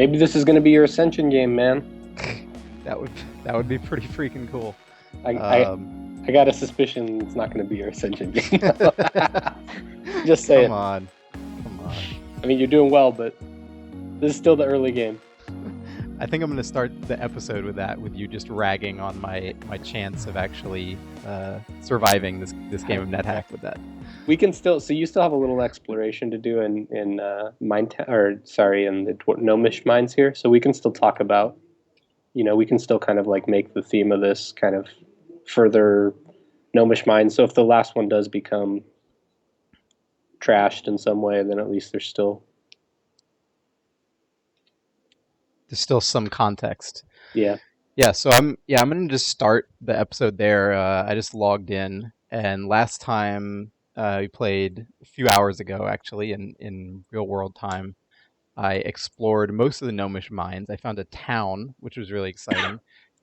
Maybe this is going to be your Ascension game, man. That would be pretty freaking cool. I got a suspicion it's not going to be your Ascension game. Just say Come on. I mean, you're doing well, but this is still the early game. I think I'm going to start the episode with that, with you just ragging on my chance of actually surviving this game of NetHack with that. We can still, so you still have a little exploration to do in Minetown, in the Gnomish Mines here. So we can still talk about, we can still kind of like make the theme of this kind of further Gnomish Mines. So if the last one does become trashed in some way, then at least there's still some context. Yeah. So I'm gonna just start the episode there. I just logged in, and last time we played a few hours ago, actually, in real world time. I explored most of the Gnomish Mines. I found a town, which was really exciting,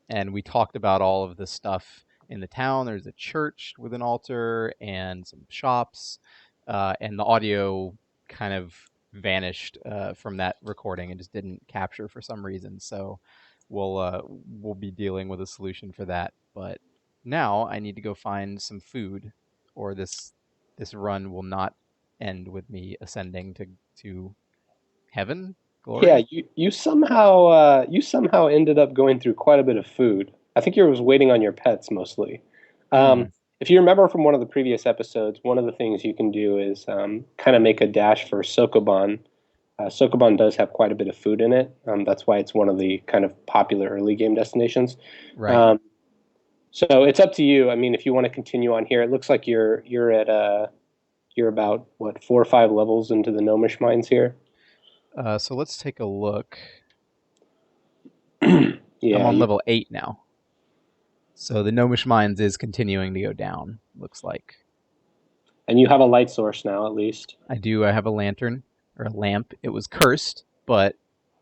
and we talked about all of the stuff in the town. There's a church with an altar and some shops, and the audio kind of vanished from that recording and just didn't capture for some reason. So we'll be dealing with a solution for that. But now I need to go find some food, or this run will not end with me ascending to heaven, glory. Yeah, you somehow ended up going through quite a bit of food. I think you was waiting on your pets mostly. If you remember from one of the previous episodes, one of the things you can do is kind of make a dash for Sokoban. Sokoban does have quite a bit of food in it. That's why it's one of the kind of popular early game destinations. Right. So it's up to you. I mean, if you want to continue on here, it looks like you're about 4 or 5 levels into the Gnomish Mines here. So let's take a look. Yeah, I'm on level 8 now. So the Gnomish Mines is continuing to go down, looks like. And you have a light source now, at least. I do. I have a lantern, or a lamp. It was cursed, but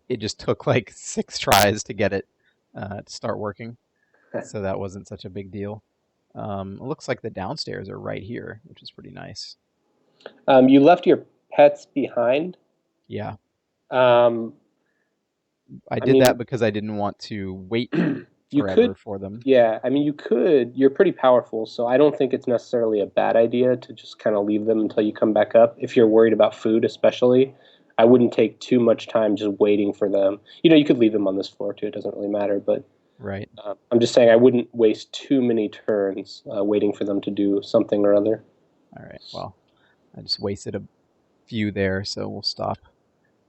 it just took like 6 tries to get it to start working. So that wasn't such a big deal. It looks like the downstairs are right here, which is pretty nice. You left your pets behind. Yeah. I did that because I didn't want to wait forever for them. Yeah, I mean, you could. You're pretty powerful, so I don't think it's necessarily a bad idea to just kind of leave them until you come back up. If you're worried about food, especially, I wouldn't take too much time just waiting for them. You could leave them on this floor too. It doesn't really matter, but right. I'm just saying I wouldn't waste too many turns waiting for them to do something or other. All right. Well, I just wasted a few there, so we'll stop.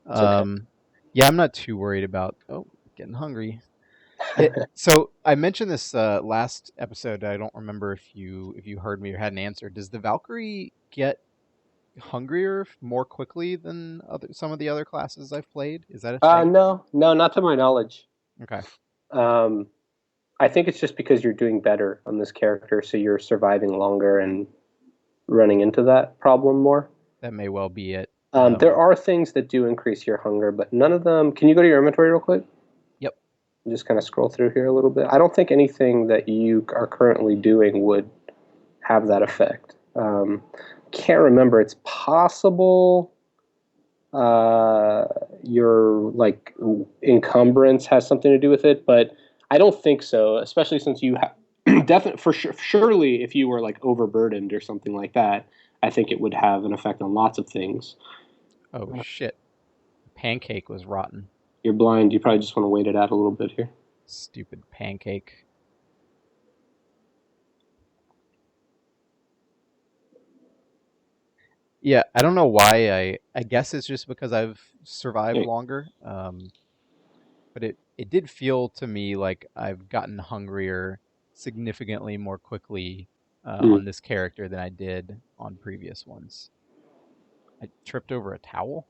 Okay. Yeah, I'm not too worried about getting hungry. So I mentioned this last episode. I don't remember if you heard me or had an answer. Does the Valkyrie get hungrier more quickly than some of the other classes I've played? Is that a thing? No, not to my knowledge. Okay. I think it's just because you're doing better on this character, so you're surviving longer and running into that problem more. That may well be it. There are things that do increase your hunger, but none of them... Can you go to your inventory real quick? Yep. Just kind of scroll through here a little bit. I don't think anything that you are currently doing would have that effect. Can't remember. It's possible your encumbrance has something to do with it, but I don't think so, especially since you have... surely if you were overburdened or something like that, I think it would have an effect on lots of things. Oh, shit. Pancake was rotten. You're blind. You probably just want to wait it out a little bit here. Stupid pancake. Yeah, I don't know why. I guess it's just because I've survived longer. But it did feel to me like I've gotten hungrier significantly more quickly on this character than I did on previous ones. I tripped over a towel.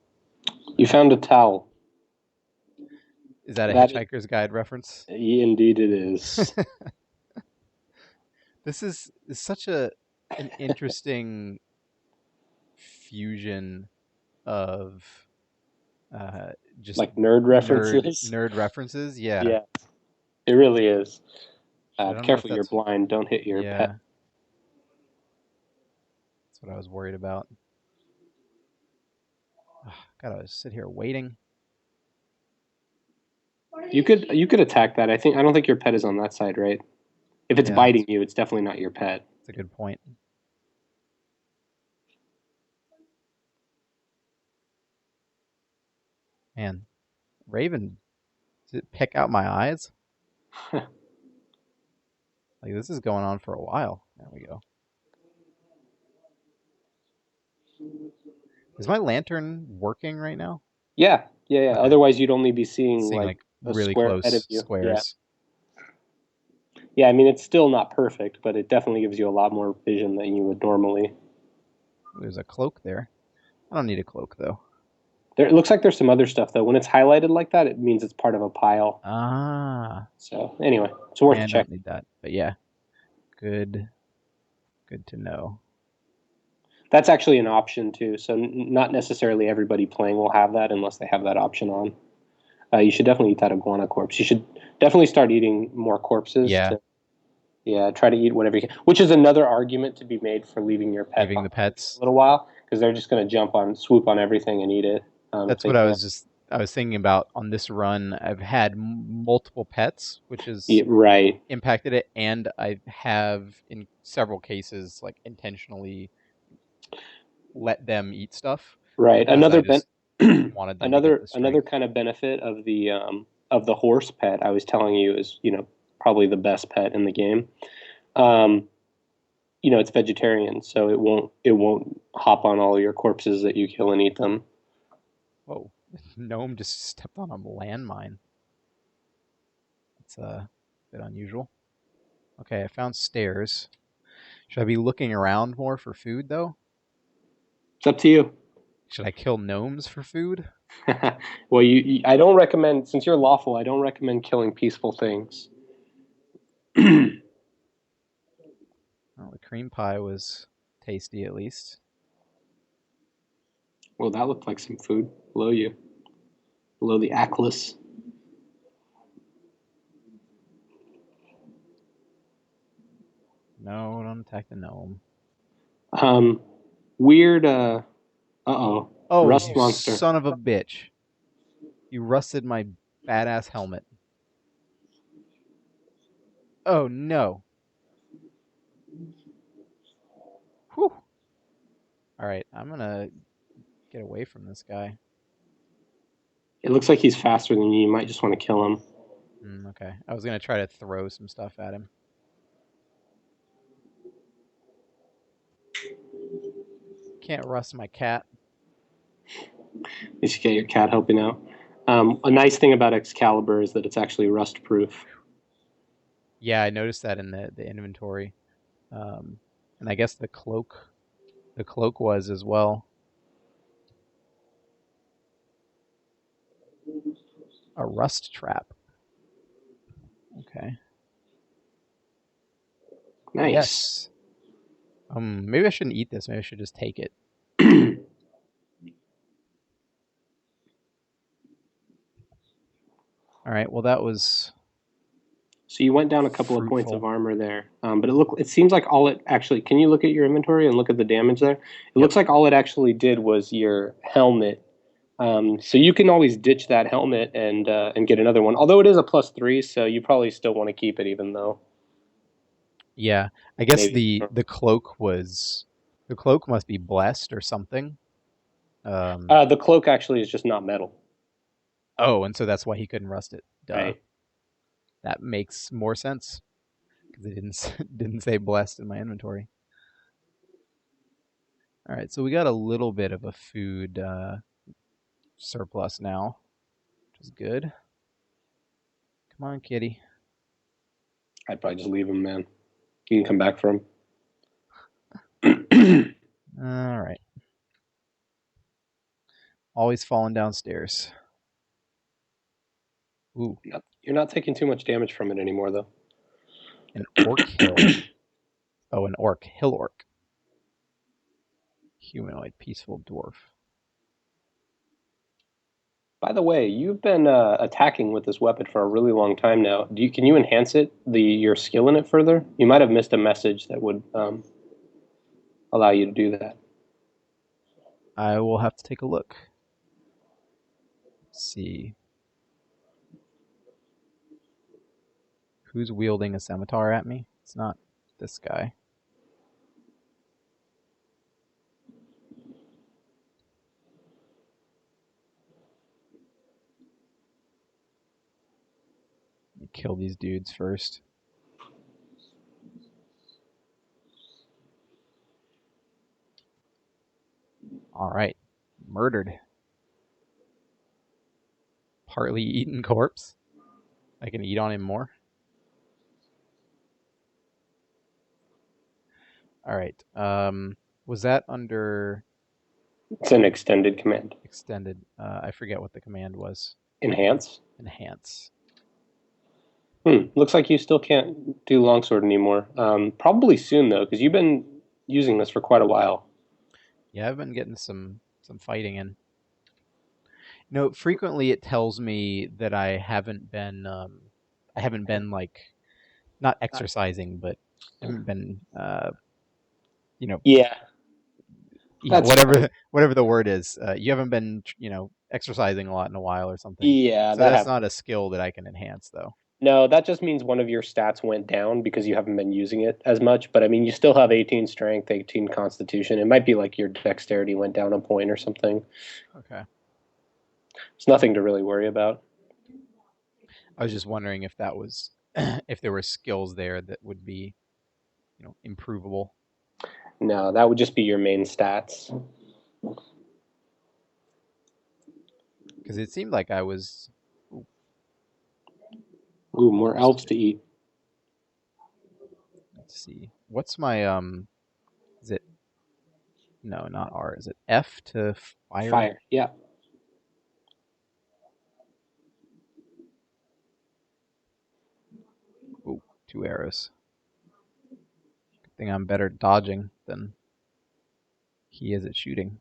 You found a towel. Is that a Hitchhiker's Guide reference? Indeed it is. This is such an interesting fusion of just nerd references. Nerd references, yeah. Yeah, it really is. Careful, you're blind. Don't hit your pet. That's what I was worried about. Gotta sit here waiting. You could attack that. I don't think your pet is on that side, right? If it's Yeah, biting you, it's definitely not your pet. that's a good point. Man, Raven, did it pick out my eyes? Like this is going on for a while. There we go. Is my lantern working right now? Yeah, yeah, yeah. Okay. Otherwise, you'd only be seeing Seeing like like a really square ahead of close you. Yeah, squares. yeah. I mean, it's still not perfect, but it definitely gives you a lot more vision than you would normally. There's a cloak there. I don't need a cloak though. There, it looks like there's some other stuff though. When it's highlighted like that, it means it's part of a pile. Ah, So anyway, it's worth yeah, a I check. don't need that. But yeah, good, good to know. That's actually an option too. So not necessarily everybody playing will have that unless they have that option on. You should definitely eat that iguana corpse. You should definitely start eating more corpses Yeah, to yeah, try to eat whatever you can. Which is another argument to be made for leaving your pet leaving the behind for a pets. little while because they're just going to swoop on everything and eat it if That's they what I can. was just I was thinking about on this run. I've had multiple pets, which has Yeah, right, impacted it, and I have in several cases like intentionally let them eat stuff right. because I just wanted them to get the Another strength. kind of benefit of the horse pet I was telling you is probably the best pet in the game. Um, it's vegetarian, so it won't hop on all your corpses that you kill and eat them. Whoa, gnome just stepped on a landmine. It's a bit unusual. Okay, I found stairs. Should I be looking around more for food though? It's up to you. Should I kill gnomes for food? Well, I don't recommend since you're lawful. I don't recommend killing peaceful things. Well, the cream pie was tasty at least. Well, that looked like some food below you, below the Atlas. No, don't attack the gnome. Um, weird. Oh, Oh, rust you monster. son of a bitch. You rusted my badass helmet. Oh no. Whew. Alright, I'm gonna get away from this guy. It looks like he's faster than you. You might just want to kill him. Okay. I was gonna try to throw some stuff at him. Can't rust my cat. You should get your cat helping out. A nice thing about Excalibur is that it's actually rust proof. Yeah, I noticed that in the inventory. Um, and I guess the cloak was as well. A rust trap. Okay. Nice. Yes. Maybe I shouldn't eat this. Maybe I should just take it. All right. Well, that was So you went down a couple of points of fruitful. armor there, but it seems like all it actually. Can you look at your inventory and look at the damage there? It Yep. looks like all it actually did was your helmet. So you can always ditch that helmet and get another one. Although it is a +3, so you probably still want to keep it, even though Yeah. I guess maybe. the cloak must be blessed or something. The cloak actually is just not metal, Oh, and so that's why he couldn't rust it. Duh. right? That makes more sense because it didn't say blessed in my inventory. All right, so we got a little bit of a food surplus now, which is good. Come on, kitty. I'd probably just leave him, man. You can come back for him. All right. Always falling downstairs. Ooh, You're not taking too much damage from it anymore, though. an orc hill. Oh, an orc. Hill orc. Humanoid, peaceful dwarf. By the way, you've been attacking with this weapon for a really long time now. Can you enhance your skill in it further? You might have missed a message that would allow you to do that. I will have to take a look. Let's see. Who's wielding a scimitar at me? It's not this guy. Let me kill these dudes first. All right. Murdered. Partly eaten corpse. I can eat on him more. All right. Was that under It's an extended command. extended? I forget what the command was. Enhance. Enhance. Looks like you still can't do longsword anymore. Probably soon though, because you've been using this for quite a while. Yeah, I've been getting some fighting in. No, frequently it tells me that I haven't been like not exercising, but I haven't been you know Yeah, yeah that's fine. whatever the word is. You haven't been exercising a lot in a while or something. Yeah, So that that's happens. not a skill that I can enhance though. No, that just means one of your stats went down because you haven't been using it as much. But I mean, you still have 18 strength, 18 constitution. It might be like your dexterity went down a point or something. Okay. It's nothing to really worry about. I was just wondering if that was if there were skills there that would be improvable. No, that would just be your main stats. Because it seemed like I was. Ooh, more elves to eat. Let's see. What's my Is it no, not R? Is it F to fire? Fire. Yeah. Ooh, 2 arrows. Good thing I'm better dodging than he is at shooting.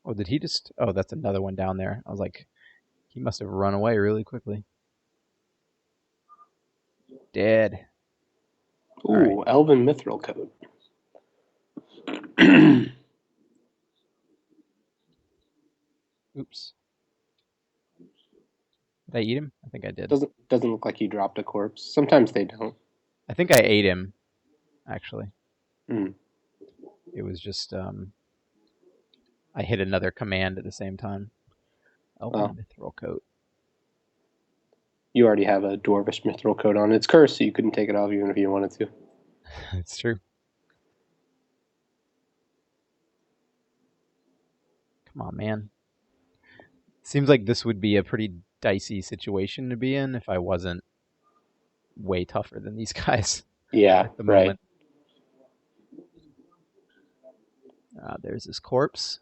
Oh, did he just? Oh, that's another one down there. I was like, he must have run away really quickly. Dead. All right. Ooh, elven mithril coat. Oops. Did I eat him? I think I did. Doesn't look like you dropped a corpse. Sometimes they don't. I think I ate him. Actually, Mm. it was just I hit another command at the same time. Well, Elven mithril coat. you already have a dwarvish mithril coat on. It's cursed, so you couldn't take it off even if you wanted to. It's true. Come on, man. Seems like this would be a pretty dicey situation to be in if I wasn't way tougher than these guys Yeah, at the right. moment. There's this corpse.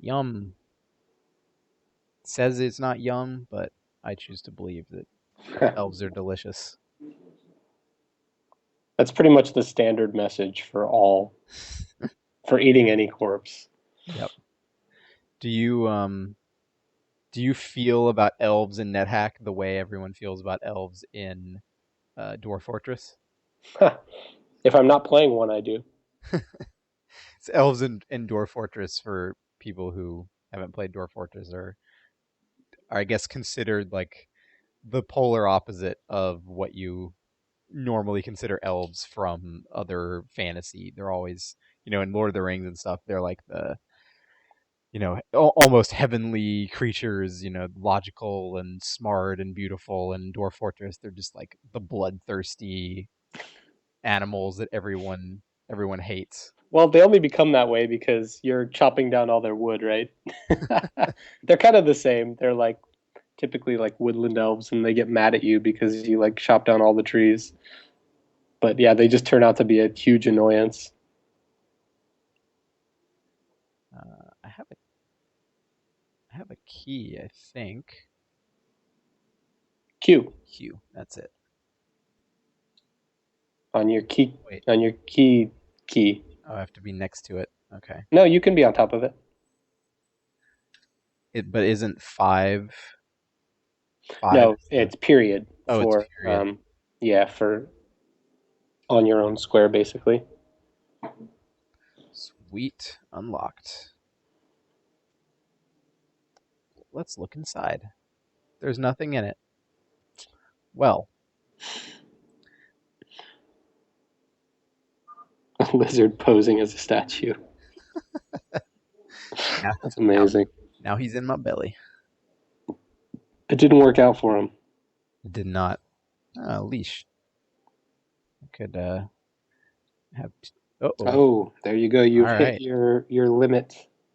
Yum. Says it's not yum, but I choose to believe that elves are delicious. That's pretty much the standard message for eating any corpse. Yep. Do you feel about elves in NetHack the way everyone feels about elves in Dwarf Fortress? If I'm not playing one, I do. It's elves in Dwarf Fortress for people who haven't played Dwarf Fortress are I guess considered like the polar opposite of what you normally consider elves from other fantasy. They're always, in Lord of the Rings and stuff, they're like the, almost heavenly creatures, logical and smart and beautiful. And Dwarf Fortress, they're just like the bloodthirsty animals that everyone hates. Well, they only become that way because you're chopping down all their wood, right? They're kind of the same. They're like typically like woodland elves, and they get mad at you because you like chop down all the trees. But yeah, they just turn out to be a huge annoyance. I have a key, I think. Q Q. That's it. on your key Wait. on your key. Oh, I have to be next to it. Okay. No, you can be on top of it. But isn't five? Five No, is the. it's period Oh, it's for period. yeah, for on your own square basically. Wheat unlocked. Let's look inside. There's nothing in it. Well, A lizard posing as a statue. now, That's now, amazing. now he's in my belly. It didn't work out for him. It did not. Leash. I could have. Uh-oh. Oh, there you go. All You've hit right. your limit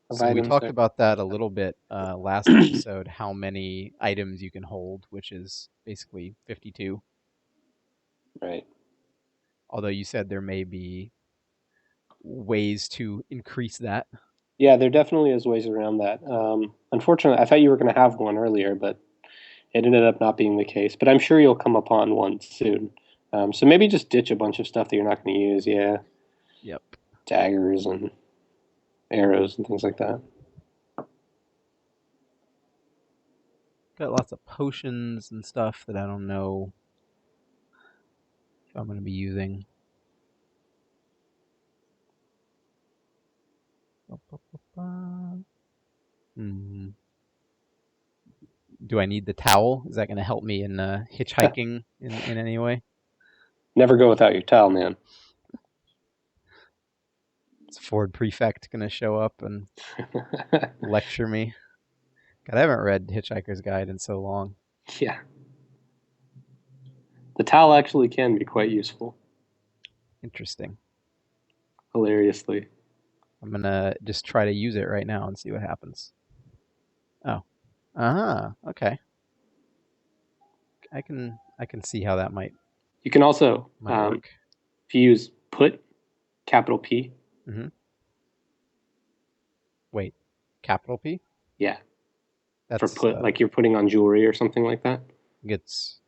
of So we items talked there. about that a little bit last episode, how many items you can hold, which is basically 52. Right. Although you said there may be ways to increase that. Yeah, there definitely is ways around that. Unfortunately, I thought you were going to have one earlier, but it ended up not being the case. But I'm sure you'll come upon one soon. So maybe just ditch a bunch of stuff that you're not going to use. Yeah, Yep. daggers and arrows and things like that. Got lots of potions and stuff that I don't know if I'm going to be using. Hmm. Do I need the towel? Is that going to help me in hitchhiking in any way? Never go without your towel, man. Is Ford Prefect going to show up and lecture me? God, I haven't read Hitchhiker's Guide in so long. Yeah. The towel actually can be quite useful, Interesting. hilariously. I'm going to just try to use it right now and see what happens. Oh. Okay. I can see how that might You can also, work. if you use put, capital P. Mm-hmm. Wait, capital P? Yeah, for That's put, like you're putting on jewelry or something like that. gets.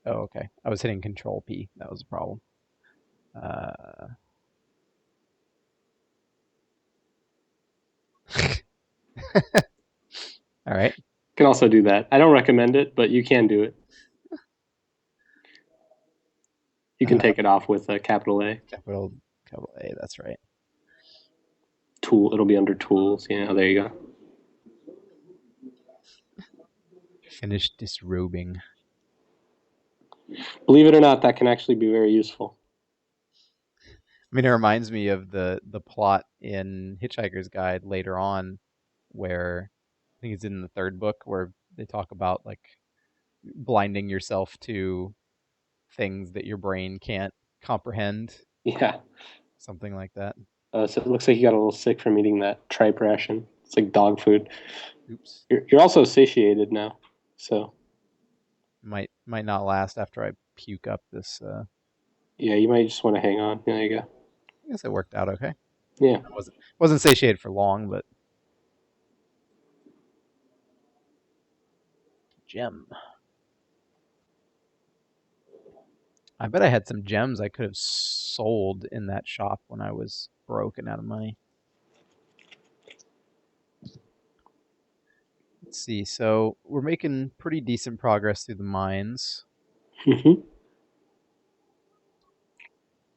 Oh, okay. I was hitting Control P. That was a problem. All right. You can also do that. I don't recommend it, but you can do it. You can take it off with a capital A. Capital A. That's right. Tool. It'll be under tools. Yeah, there you go. Finish disrobing. Believe it or not, that can actually be very useful. I mean, it reminds me of the plot in Hitchhiker's Guide later on, where I think it's in the third book where they talk about like blinding yourself to things that your brain can't comprehend, Yeah. something like that. So it looks like you got a little sick from eating that tripe ration. It's like dog food. Oops. You're also satiated now, so Might not last after I puke up this. yeah, you might just want to hang on. There you go. I guess it worked out okay. Yeah. I wasn't satiated for long, but gem. I bet I had some gems I could have sold in that shop when I was broke and out of money. Let's see. So we're making pretty decent progress through the mines. Mm-hmm.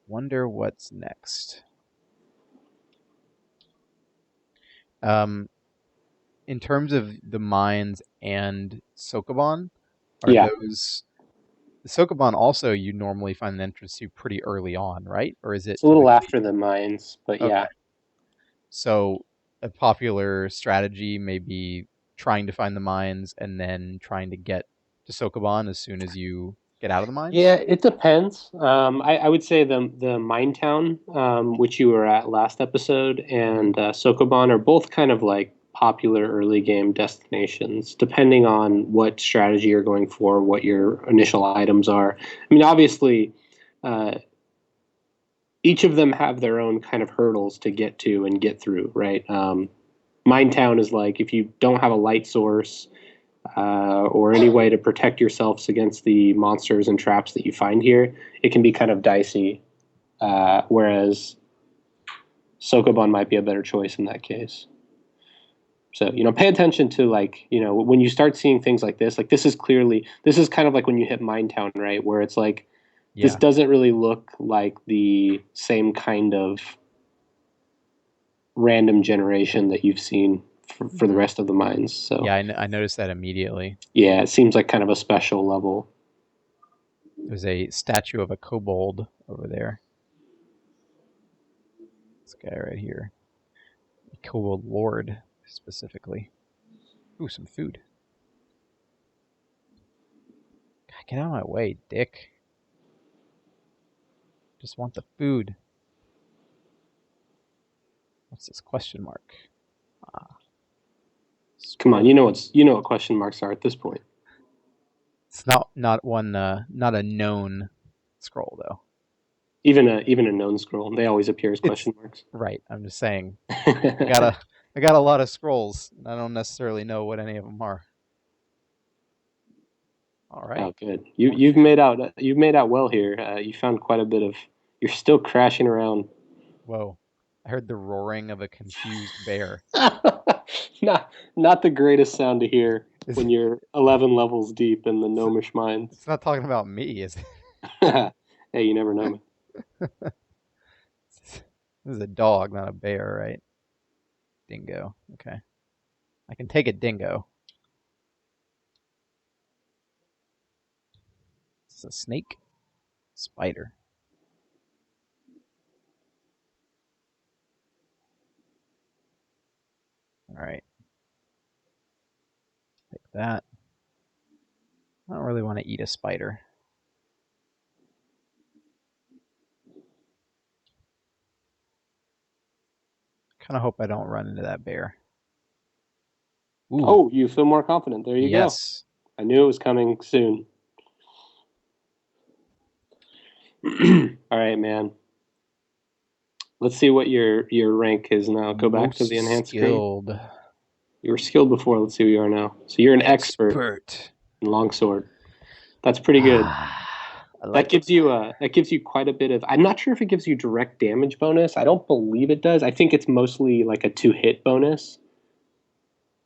Wonder what's next. Um, in terms of the mines and Sokoban, are Yeah. those the Sokoban also you normally find an entrance to pretty early on, right? Or is it It's a little typically after the mines, but okay? yeah. So a popular strategy may be trying to find the mines and then trying to get to Sokoban as soon as you get out of the Yeah, mines. it depends. I would say the Minetown, which you were at last episode, Hmm. and Sokoban are both kind of like popular early game destinations, depending on what strategy you're going for, what your initial items are. I mean, obviously, uh, each of them have their own kind of hurdles to get to and get through, right? Minetown is like if you don't have a light source or any way to protect yourselves against the monsters and traps that you find here, it can be kind of dicey. Whereas Sokoban might be a better choice in that case. So, pay attention to like, when you start seeing things like this is kind of like when you hit Minetown, right? Where it's like This Yeah. doesn't really look like the same kind of random generation that you've seen for the Hmm. rest of the mines. So Yeah, I noticed that immediately. yeah, it seems like kind of a special level. There's a statue of a kobold over there. This guy right here. A kobold lord, specifically. Ooh, some food. God, get out of my way, dick. Just want the food. What's this question mark? Ah, Come on, scroll. you know what question marks are at this point. It's not one not a known scroll though. Even a known scroll, they always appear as It's question marks. right. I'm just saying. I got a I got a lot of scrolls. And I don't necessarily know what any of them are. All right, Oh, good. more food. You've made out well here. You found quite a bit of. You're still crashing around. Whoa! I heard the roaring of a confused bear. Not the greatest sound to hear Is when you're 11 levels deep in the it's, Gnomish Mines. it's not talking about me, is it? Hey, you never know, man. This is a dog, not a bear, right? Dingo. Okay, I can take a dingo. It's a snake, spider. All right, take that. I don't really want to eat a spider. Kind of hope I don't run into that bear. Ooh, Oh, you feel more confident. There you go. yes. I knew it was coming soon. All right, man. Let's see what your rank is now. Go back to Most the enhanced screen. skilled You were skilled before. Let's see who you are now. So you're an expert expert. in longsword. That's pretty good. I like it. That gives you quite a bit of. I'm not sure if it gives you direct damage bonus. I don't believe it does. I think it's mostly like a two hit bonus,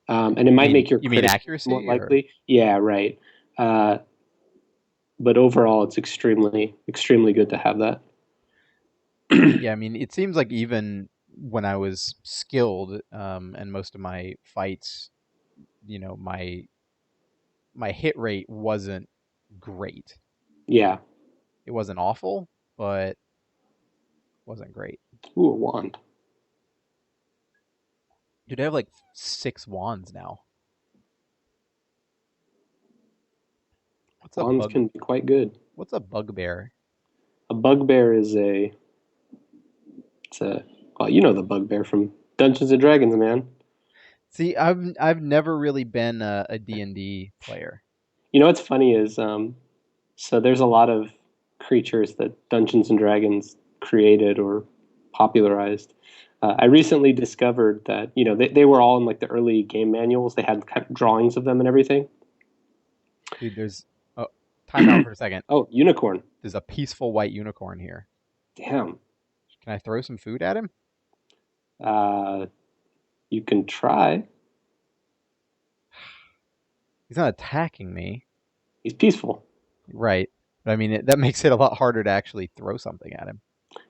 and it might make your You mean critical hits more accuracy or likely. Yeah, right. Uh, but overall, it's extremely good to have that. yeah, I mean it seems like even when I was skilled and most of my fights, my hit rate wasn't great. Yeah. It wasn't awful, but wasn't great. Ooh, a wand. Dude, I have like 6 wands now. What's a Wands bug can be quite good. what's a bugbear? A bugbear is a. It's a. Well, you know the bugbear from Dungeons and Dragons, man. See, I've never really been a D&D player. You know what's funny is so there's a lot of creatures that Dungeons and Dragons created or popularized. I recently discovered that they were all in like the early game manuals. They had kind of drawings of them and everything. Dude, there's oh, time out for a second. Oh, unicorn! There's a peaceful white unicorn here. Damn. Can I throw some food at him? Uh, you can try. He's not attacking me. He's peaceful. Right. But I mean, that makes it a lot harder to actually throw something at him.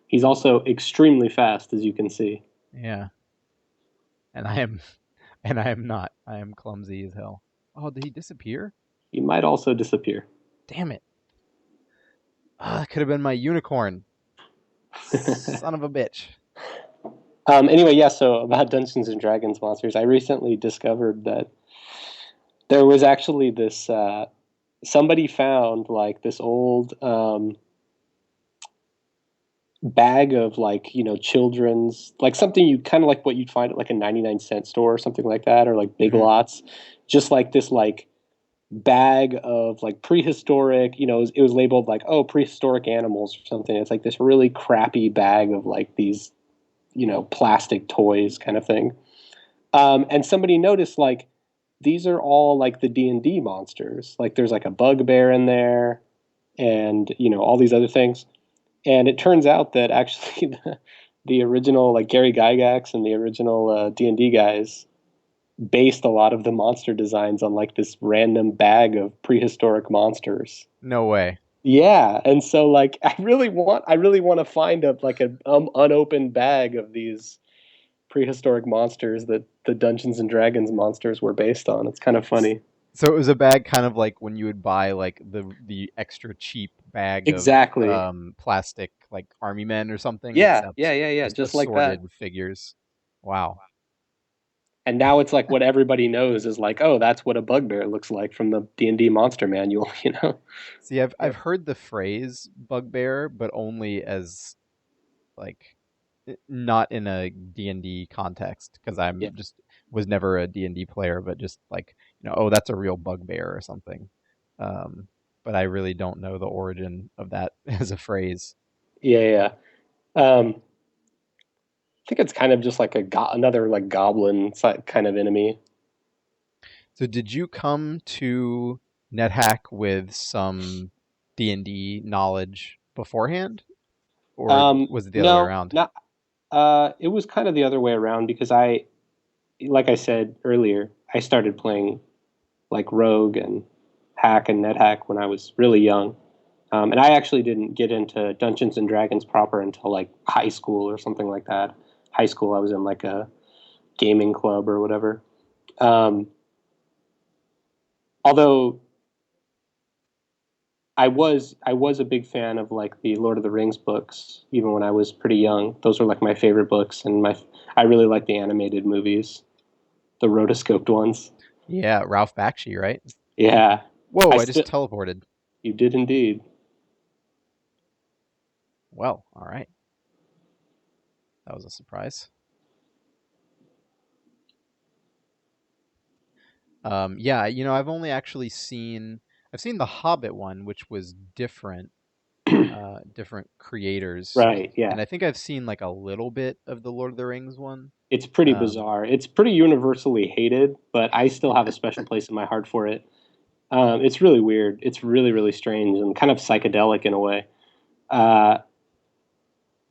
He's also extremely fast, as you can see. Yeah. And I am and I am not. I am clumsy as hell. Oh, did he disappear? He might also disappear. Damn it. Ah, that could have been my unicorn. Son of a bitch. Anyway, yeah. So about Dungeons and Dragons monsters, I recently discovered that there was actually this. Somebody found like this old bag of like children's like something you kind of like what you'd find at like a 99-cent store or something like that, or like Big Hmm. Lots, just like this like bag of like prehistoric, it was labeled like, oh, prehistoric animals or something. It's like this really crappy bag of like these plastic toys kind of thing. And somebody noticed like these are all like the D&D monsters. Like there's like a bugbear in there, and all these other things. And it turns out that actually the original like Gary Gygax and the original D&D guys based a lot of the monster designs on like this random bag of prehistoric monsters. No way. Yeah, and so like I really want to find a like an unopened bag of these prehistoric monsters that the Dungeons and Dragons monsters were based on. It's kind of funny. So it was a bag kind of like when you would buy like the extra cheap bag of Exactly. plastic like army men or something, Yeah, except yeah, yeah, yeah, just just like that. assorted figures. Wow. And now it's like what everybody knows is like, oh, that's what a bugbear looks like from the D&D monster manual, you know? See, I've Yep. heard the phrase bugbear, but only as like not in a D&D context because Yeah. I'm just was never a D&D player, but just like, oh, that's a real bugbear or something. Um, but I really don't know the origin of that as a phrase. Yeah, yeah. I think it's kind of just like another like goblin kind of enemy. So did you come to NetHack with some D&D knowledge beforehand, or was it the other way No, around? not it was kind of the other way around because like I said earlier, I started playing like Rogue and Hack and NetHack when I was really young. And I actually didn't get into Dungeons and Dragons proper until like high school or something like that. High school, I was in like a gaming club or whatever. Um, although I was a big fan of like the Lord of the Rings books, even when I was pretty young. Those were like my favorite books, and my I really like the animated movies, the rotoscoped ones. Yeah, Ralph Bakshi, right? Yeah, I Whoa, I just still teleported. you did indeed. Well, all right. That was a surprise. Yeah, I've only actually I've seen the Hobbit one, which was different, different creators, Right, yeah. and I think I've seen like a little bit of the Lord of the Rings one. It's pretty Um, bizarre. It's pretty universally hated, but I still have a special place in my heart for it. It's really weird. It's really, really strange and kind of psychedelic in a way. Uh,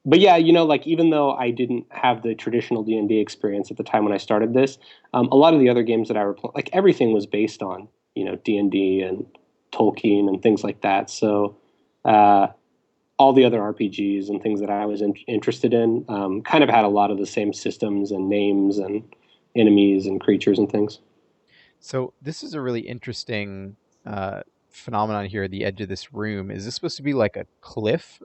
but yeah, like even though I didn't have the traditional D&D experience at the time when I started this, a lot of the other games that I were playing, like everything was based on D&D and Tolkien and things like that. So uh, all the other RPGs and things that I was interested in kind of had a lot of the same systems and names and enemies and creatures and things. so this is a really interesting uh, phenomenon here at the edge of this room. Is this supposed to be like a cliff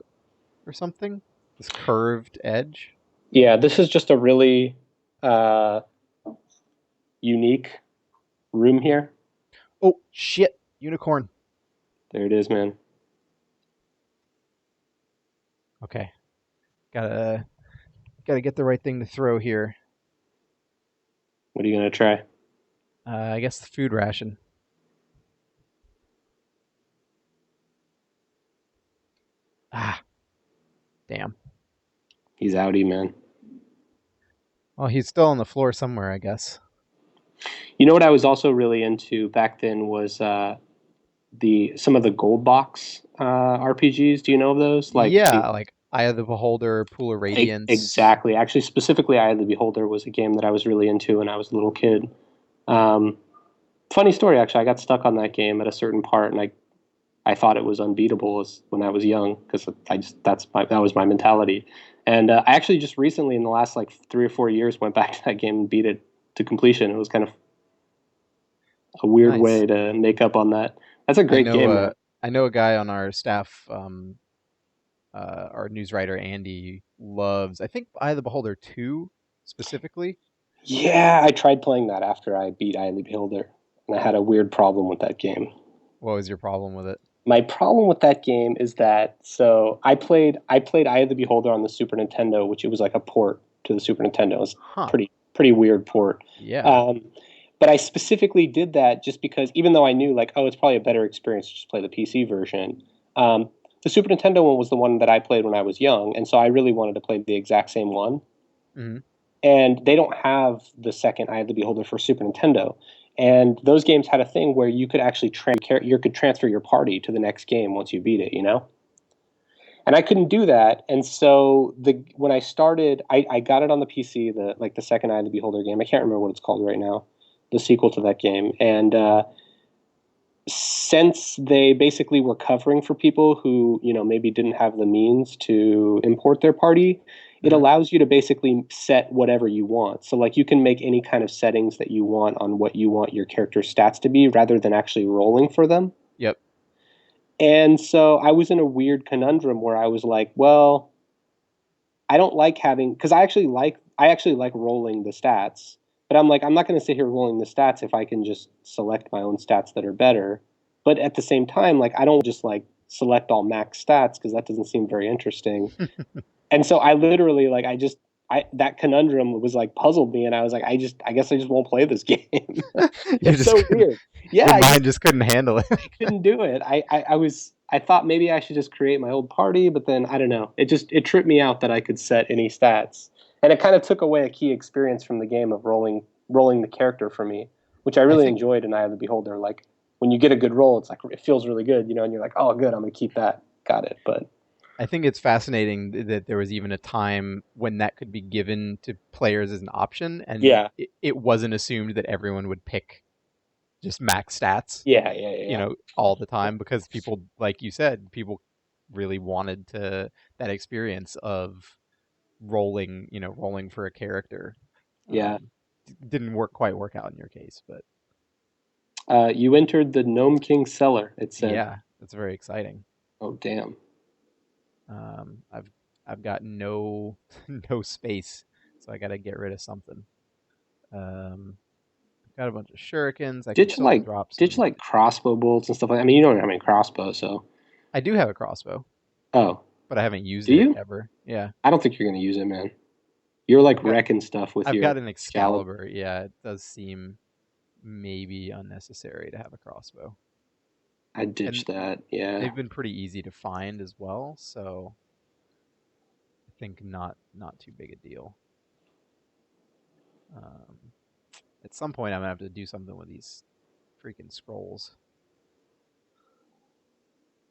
or something? This curved edge? Yeah, this is just a really uh, unique room here. Oh shit! Unicorn. There it is, man. Okay, gotta get the right thing to throw here. What are you gonna try? I guess the food ration. Ah, damn. He's outie, man. Well, he's still on the floor somewhere, I guess. You know what I was also really into back then was the some of the gold box RPGs. Do you know of those? Like the Yeah, like Eye of the Beholder, Pool of Radiance. exactly. Actually, specifically, Eye of the Beholder was a game that I was really into when I was a little kid. Um, funny story, actually. I got stuck on that game at a certain part, and I thought it was unbeatable when I was young because that was my mentality. And I actually just recently, in the last like 3 or 4 years, went back to that game and beat it to completion. It was kind of a weird Nice. way to make up on that. That's a I great know game, uh man. I know a guy on our staff, our news writer Andy loves I think Eye of the Beholder 2 specifically. Yeah, I tried playing that after I beat Eye of the Beholder, and I had a weird problem with that game. What was your problem with it? My problem with that game is that I played Eye of the Beholder on the Super Nintendo, which it was like a port to the Super Nintendo. It was Huh. pretty weird port. Yeah. Um, but I specifically did that just because even though I knew like, oh, it's probably a better experience to just play the PC version. Um, the Super Nintendo one was the one that I played when I was young, and so I really wanted to play the exact same one. Mhm. And they don't have the second Eye of the Beholder for Super Nintendo. And those games had a thing where you could actually you could transfer your party to the next game once you beat it. And I couldn't do that. And so when I started, I got it on the PC, the second Eye of the Beholder game. I can't remember what it's called right now, the sequel to that game. And since they basically were covering for people who, maybe didn't have the means to import their party, it Hmm. allows you to basically set whatever you want. So like you can make any kind of settings that you want on what you want your character's stats to be rather than actually rolling for them. Yep. And so I was in a weird conundrum where I was like, well, I don't like having because I actually like rolling the stats, but I'm like I'm not going to sit here rolling the stats if I can just select my own stats that are better. But at the same time, like I don't just like select all max stats because that doesn't seem very interesting. And so I literally like I that conundrum was like puzzled me, and I was like I guess I just won't play this game. You It's just so couldn't, weird. Yeah, your I mind just just couldn't handle it. I couldn't do it. I thought maybe I should just create my old party, but then I don't know. It tripped me out that I could set any stats, and it kind of took away a key experience from the game of rolling the character for me, which I I really think enjoyed in Eye of the Beholder. Like when you get a good roll, it's like it feels really good, and you're like, oh, good, I'm gonna keep that. Got it. But I think it's fascinating that there was even a time when that could be given to players as an option, and yeah, it wasn't assumed that everyone would pick just max stats, yeah, yeah, yeah, all the time because people, like you said, people really wanted that experience of rolling for a character. yeah. Didn't quite work out in your case, but You entered the Gnome King cellar. It said, yeah, that's very exciting. "Oh damn." Um, I've I've got no no space, so I got to get rid of something. Um, I've got a bunch of shurikens. I could Did you still like drop did you some. like crossbow bolts and stuff like that? I mean, you don't have any crossbow, so I do have a crossbow, oh, but I haven't used do it you? ever. Yeah, I don't think you're gonna use it, man. You're like I've got wrecking stuff with I've your got an Excalibur. Excalibur. Yeah, it does seem maybe unnecessary to have a crossbow, I ditched and that. Yeah, they've been pretty easy to find as well. So I think not too big a deal. Um, at some point, I'm gonna have to do something with these freaking scrolls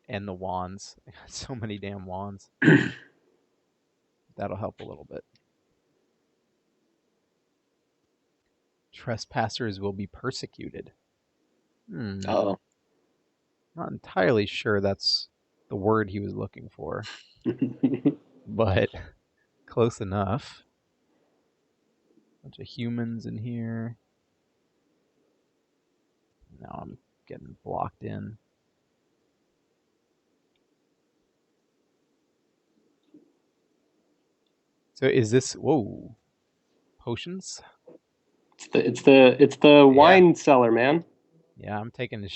and the wands. I got so many damn wands. That'll help a little bit. Trespassers will be persecuted. oh. Not entirely sure that's the word he was looking for, but close enough. Bunch of humans in here. Now I'm getting blocked in. So is this whoa potions? It's the Yeah, wine cellar, man. yeah. I'm taking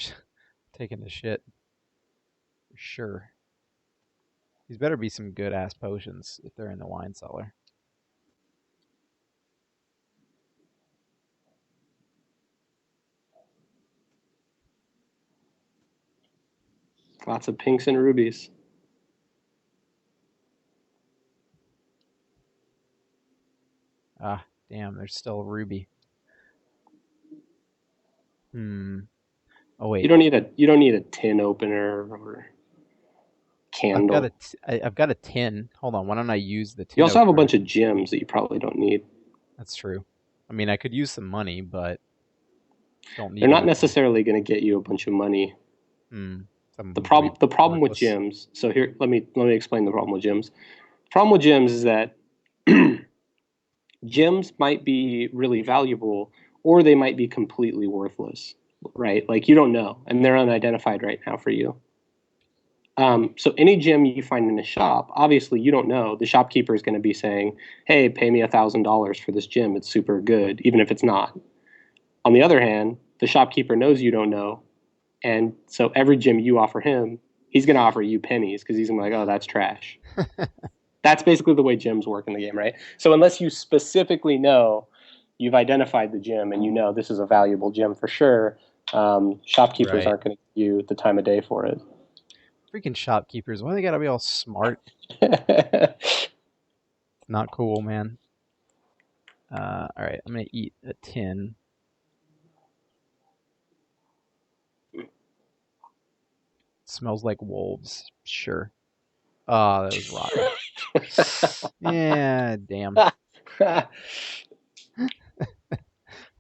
taking the shit for sure. These better be some good ass potions if they're in the wine cellar. Lots of pinks and rubies. Ah, damn. There's still a ruby. Hmm. Oh You wait. don't need a tin opener or candle. I've got a tin. Hold on. Why don't I use the You tin also have a opener? bunch of gems that you probably don't need. That's true. I mean, I could use some money, but don't They're need not any money. necessarily going to get you a bunch of money. Hmm. Some of The them could be problem the problem with worthless. gems. So here, let me explain the problem with gems. The problem with gems is that gems might be really valuable, or they might be completely worthless. Right? Like you don't know, and they're unidentified right now for you. So any gem you find in a shop, obviously you don't know. The shopkeeper is going to be saying, "Hey, pay me $1,000 for this gem. It's super good," even if it's not. On the other hand, the shopkeeper knows you don't know, and so every gem you offer him, he's going to offer you pennies because he's going to be like, "Oh, that's trash." That's basically the way gems work in the game, right? So unless you specifically know you've identified the gem and you know this is a valuable gem for sure, shopkeepers Right. aren't going to give you the time of day for it. Freaking shopkeepers. Why they gotta be all smart? It's not cool, man. All right. I'm gonna eat a tin. Smells like wolves. Sure. Oh, that was rotten. Yeah, damn. Of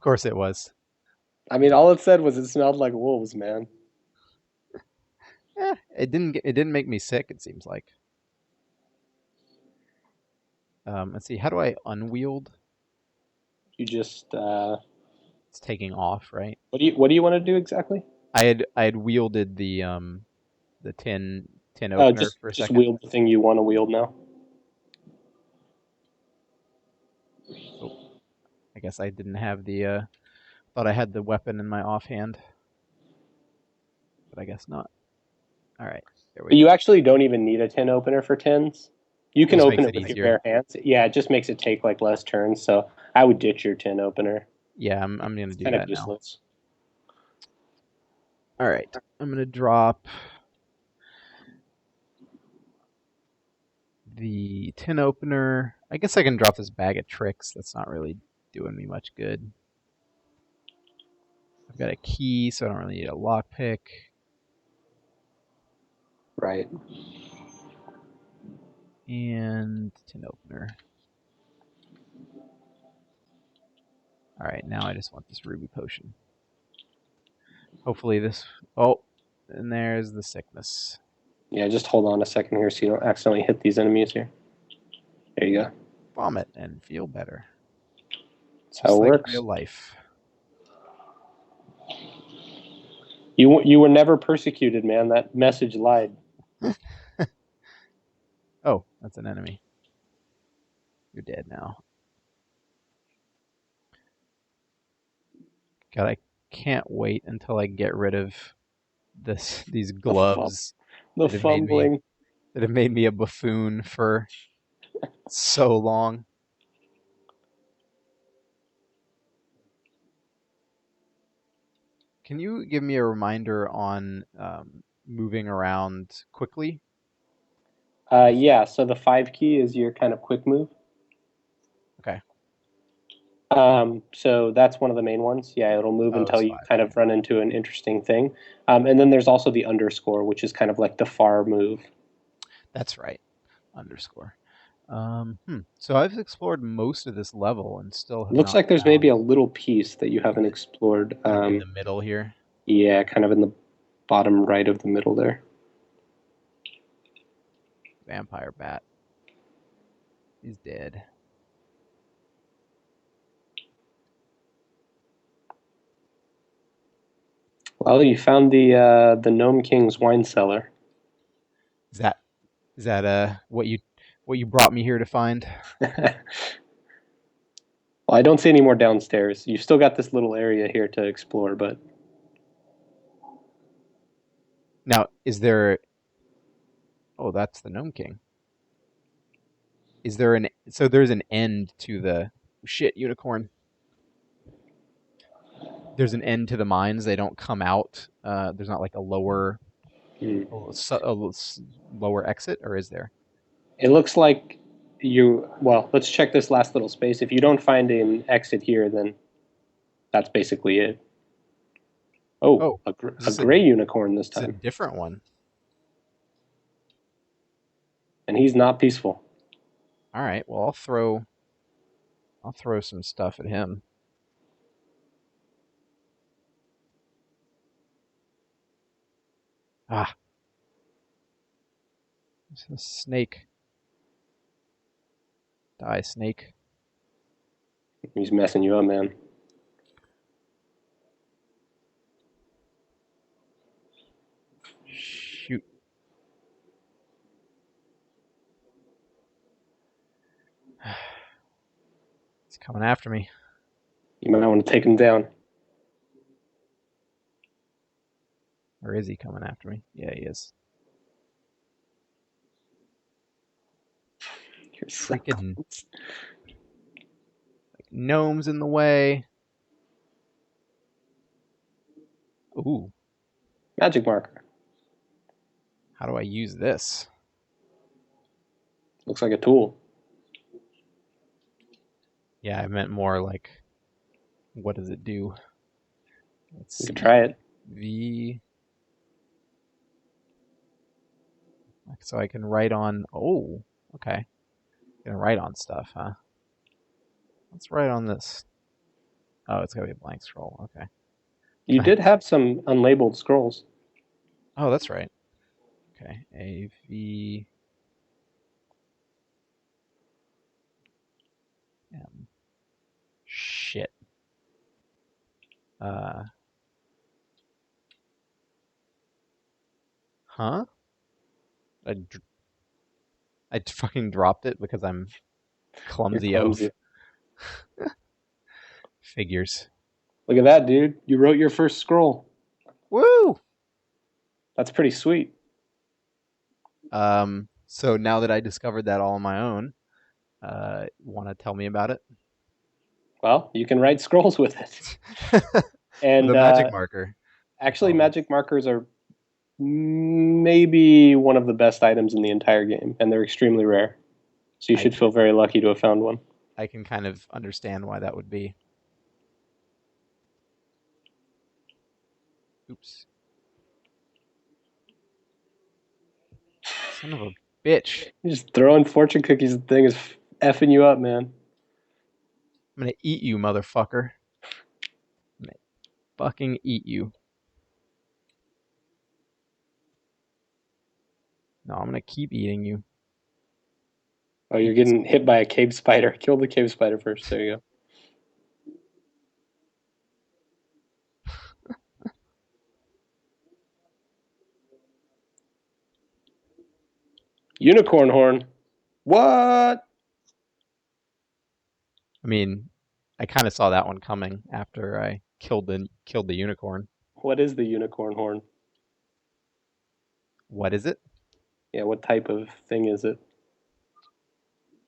course it was. I mean, all it said was it smelled like wolves, man. It didn't make me sick. It seems like. Let's see. How do I unwield? You just It's taking off, right? what do you want to do exactly? I had wielded the tin Oh, opener for a just second. wield the thing you want to wield now. Oh, I guess I didn't have the thought I had the weapon in my offhand, but I guess not. All right, there we But go. you actually don't even need a tin opener for tins. You It can just open makes it it with your easier. bare hands. Yeah, it just makes it take like less turns. So I would ditch your tin opener. Yeah, I'm gonna It's do kind of that now. useless. All right, I'm gonna drop the tin opener. I guess I can drop this bag of tricks. That's not really doing me much good. I've got a key, so I don't really need a lockpick. Right. And tin opener. All right, now I just want this ruby potion. Hopefully this. Oh, and there's the sickness. Yeah, just hold on a second here so you don't accidentally hit these enemies here. There you go. Vomit and feel better, That's how just it like works. real life. You were never persecuted, man. That message lied. Oh, that's an enemy. You're dead now. God, I can't wait until I get rid of these The fum- gloves the that have made me fumbling. a buffoon for so long. Can you give me a reminder on moving around quickly? Yeah. So the 5 key is your kind of quick move. Okay. So that's one of the main ones. Yeah, it'll move Oh, until it's you five. kind Okay. of run into an interesting thing. And then there's also the underscore, which is kind of like the far move. That's right. Underscore. So I've explored most of this level and still have Looks not like there's maybe found a little piece that you haven't explored. like in the middle here. Yeah, kind of in the bottom right of the middle there. Vampire bat. He's dead. Well, you found the Gnome King's wine cellar. Is that what you brought me here to find? Well, I don't see any more downstairs. You've still got this little area here to explore, but Now, is there oh, that's the Gnome King. Is there an so there's an end to the shit unicorn? There's an end to the mines. They don't come out. There's not like a hmm, lower exit, or is there? it looks like you. Well, let's check this last little space. If you don't find an exit here, then that's basically it. Oh, Oh, is a this a gray unicorn this it's a time, different one? and he's not peaceful. All right. Well, I'll throw some stuff at him. Ah, it's a snake. Die, snake. He's messing you up, man. Shoot. It's coming after me. You might want to take him down. Or is he coming after me? Yeah, he is. You're so Freaking close. gnomes in the way. Ooh, Magic marker. how do I use this? Looks like a tool. Yeah, I meant more like, what does it do? Let's You could see. try it. V. So I can write on. Oh, okay. Gonna write on stuff, huh? Let's write on this. Oh, it's gotta be a blank scroll. Okay. You Can I? did have some unlabeled scrolls. Oh, that's right. Okay. A-V-M. Shit. Huh? I fucking dropped it because I'm You're clumsy clumsy. of figures. Look at that, dude. You wrote your first scroll. Woo! That's pretty sweet. So now that I discovered that all on my own, want to tell me about it? Well, you can write scrolls with it. With And a magic marker. actually, Oh, magic markers are maybe one of the best items in the entire game, and they're extremely rare. So you I should feel very lucky to have found one. I can kind of understand why that would be. Oops. Son of a bitch. You're just throwing fortune cookies, the thing is effing you up, man. I'm gonna eat you, motherfucker. I'm gonna fucking eat you. No, I'm gonna keep eating you. Oh, you're Eat this. getting hit by a cave spider. Kill the cave spider first. There you go. Unicorn horn. What? I mean, I kind of saw that one coming after I killed the unicorn. What is the unicorn horn? What is it? Yeah, what type of thing is it?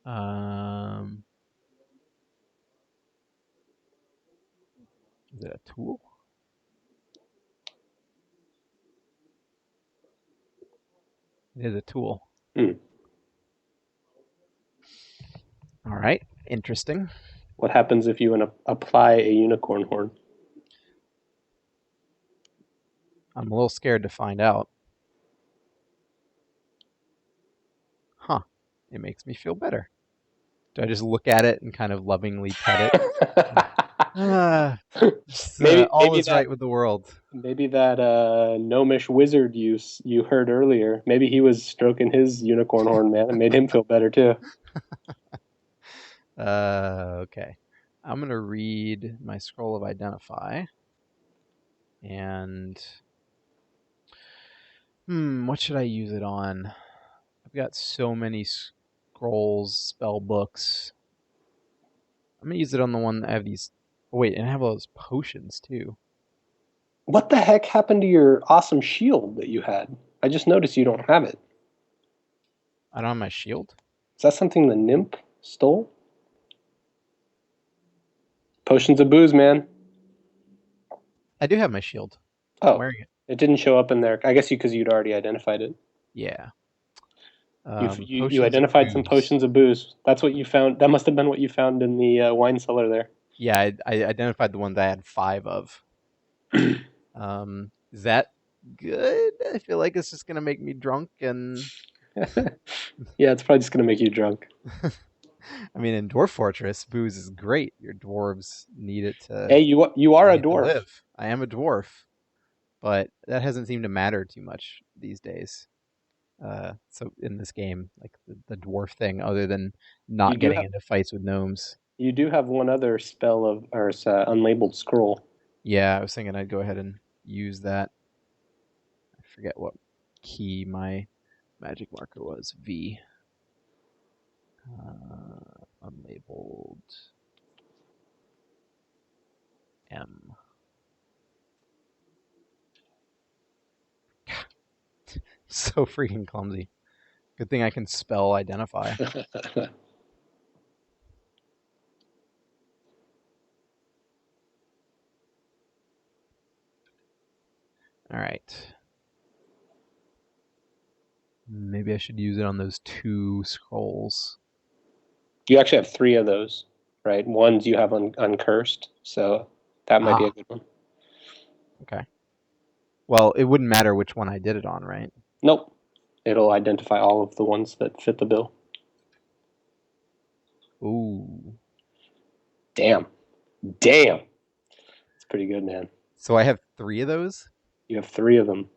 Um, is it a tool? It is a tool. Hmm. All right, interesting. What happens if you apply a unicorn horn? I'm a little scared to find out. Huh? It makes me feel better. Do I just look at it and kind of lovingly pet it? Ah, maybe all maybe is that right with the world. maybe that gnomish wizard you heard earlier. Maybe he was stroking his unicorn horn, man, and made him feel better too. Okay. I'm gonna read my scroll of identify, and what should I use it on? I've got so many scrolls, spell books. I'm gonna use it on the one that I have these. Oh, wait, and I have all those potions too. What the heck happened to your awesome shield that you had? I just noticed you don't have it. I don't have my shield. Is that something the nymph stole? Potions of booze, man. I do have my shield. I'm Oh, wearing it. it didn't show up in there. I guess because you'd already identified it. Yeah. You Potions of identified some booze. potions of booze. That's what you found. That must have been what you found in the wine cellar there. Yeah, I identified the ones I had 5 of. Is that good? I feel like it's just gonna make me drunk, and Yeah, it's probably just gonna make you drunk. I mean, in Dwarf Fortress, booze is great. Your dwarves need it to Hey, you are a need it to dwarf. live. I am a dwarf, but that hasn't seemed to matter too much these days. So in this game, like the dwarf thing, other than You not do getting have into fights with gnomes. you do have one other spell of or unlabeled scroll. Yeah, I was thinking I'd go ahead and use that. I forget what key my magic marker was. V. Unlabeled M. So freaking clumsy. Good thing I can spell identify. All right. Maybe I should use it on those 2 scrolls. You actually have three of those, right? One's you have uncursed, so that might be a Ah, good one. okay. Well, it wouldn't matter which one I did it on, right? Nope. It'll identify all of the ones that fit the bill. Ooh. Damn. Damn. It's pretty good, man. So I have 3 of those? You have three of them.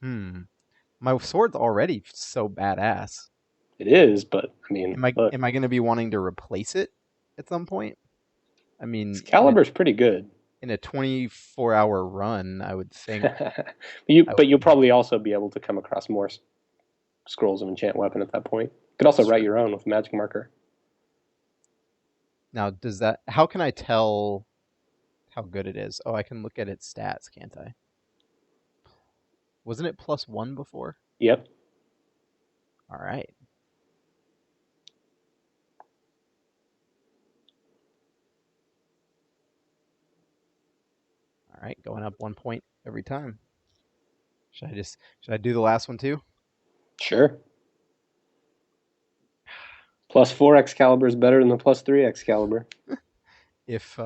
Hmm. My sword's already so badass. It is, but I mean, Am I look, am I going to be wanting to replace it at some point? I mean, Excalibur's pretty good. in a 24-hour run, I would think I But would you'll need. probably also be able to come across more scrolls of enchant weapon at that point. You could also That's write true. your own with a magic marker. Now, does that? How can I tell how good it is? Oh, I can look at its stats, can't I? Wasn't it +1 before? Yep. All right. All right, going up 1 point every time. Should I do the last one too? Sure. +4 Excalibur is better than the +3 Excalibur. If